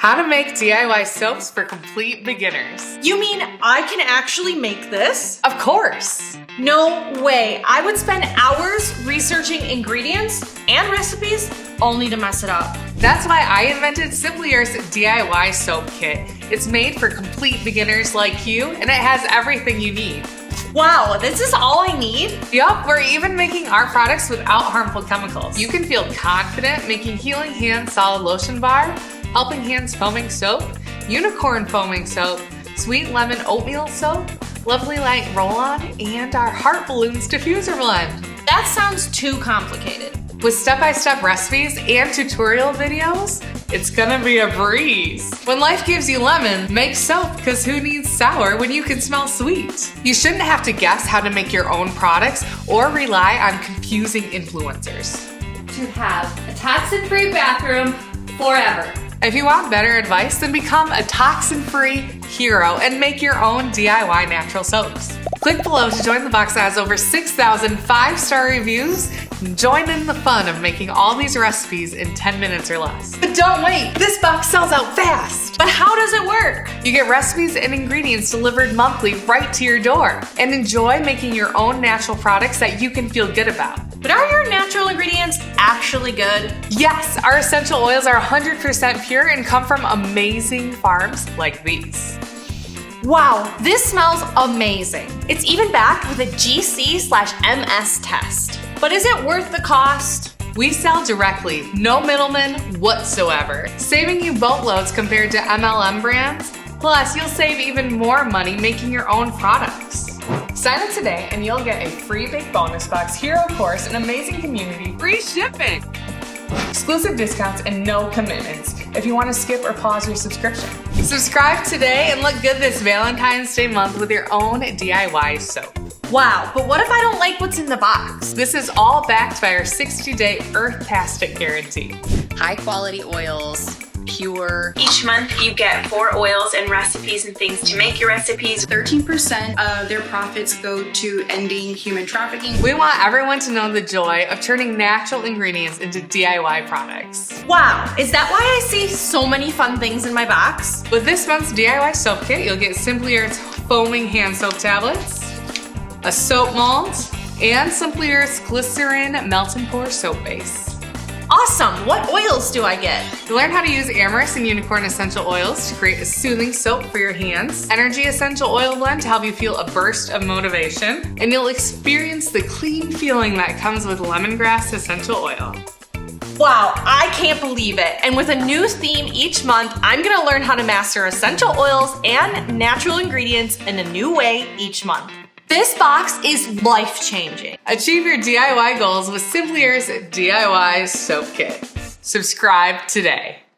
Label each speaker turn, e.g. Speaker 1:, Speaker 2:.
Speaker 1: How to make DIY soaps for complete beginners.
Speaker 2: You mean I can actually make this?
Speaker 1: Of course.
Speaker 2: No way. I would spend hours researching ingredients and recipes only to mess it up.
Speaker 1: That's why I invented Simply's DIY soap kit. It's made for complete beginners like you, and it has everything you need.
Speaker 2: Wow, this is all I need?
Speaker 1: Yup, we're even making our products without harmful chemicals. You can feel confident making Healing Hands Solid Lotion Bar, Helping Hands Foaming Soap, Unicorn Foaming Soap, Sweet Lemon Oatmeal Soap, Lovely Light Roll-On, and our Heart Balloons Diffuser Blend.
Speaker 2: That sounds too complicated.
Speaker 1: With step-by-step recipes and tutorial videos, it's gonna be a breeze. When life gives you lemon, make soap, because who needs sour when you can smell sweet? You shouldn't have to guess how to make your own products or rely on confusing influencers.
Speaker 3: To have a toxin-free bathroom forever.
Speaker 1: If you want better advice, then become a toxin-free hero and make your own DIY natural soaps. Click below to join the box that has over 6,000 5-star reviews and join in the fun of making all these recipes in 10 minutes or less. But don't wait, this box sells out fast.
Speaker 2: But how does it work?
Speaker 1: You get recipes and ingredients delivered monthly right to your door, and enjoy making your own natural products that you can feel good about.
Speaker 2: But are your natural ingredients actually good?
Speaker 1: Yes, our essential oils are 100% pure and come from amazing farms like these.
Speaker 2: Wow, this smells amazing. It's even backed with a GC/MS test. But is it worth the cost?
Speaker 1: We sell directly, no middlemen whatsoever, saving you boatloads compared to MLM brands. Plus, you'll save even more money making your own products. Sign up today and you'll get a free big bonus box, hero course, an amazing community, free shipping, exclusive discounts, and no commitments if you want to skip or pause your subscription. Subscribe today and look good this Valentine's Day month with your own DIY soap.
Speaker 2: Wow, but what if I don't like what's in the box?
Speaker 1: This is all backed by our 60-day Earthtastic guarantee.
Speaker 4: High quality oils, pure.
Speaker 5: Each month you get 4 oils and recipes and things to make your recipes.
Speaker 4: 13% of their profits go to ending human trafficking.
Speaker 1: We want everyone to know the joy of turning natural ingredients into DIY products.
Speaker 2: Wow, is that why I see so many fun things in my box?
Speaker 1: With this month's DIY soap kit, you'll get Simply's foaming hand soap tablets, a soap mold, and Simply's glycerin melt and pour soap base.
Speaker 2: Awesome, what oils do I get?
Speaker 1: To learn how to use Amyris and Unicorn essential oils to create a soothing soap for your hands, Energy essential oil blend to help you feel a burst of motivation, and you'll experience the clean feeling that comes with Lemongrass essential oil.
Speaker 2: Wow, I can't believe it. And with a new theme each month, I'm gonna learn how to master essential oils and natural ingredients in a new way each month. This box is life-changing.
Speaker 1: Achieve your DIY goals with Simply's DIY soap kit. Subscribe today.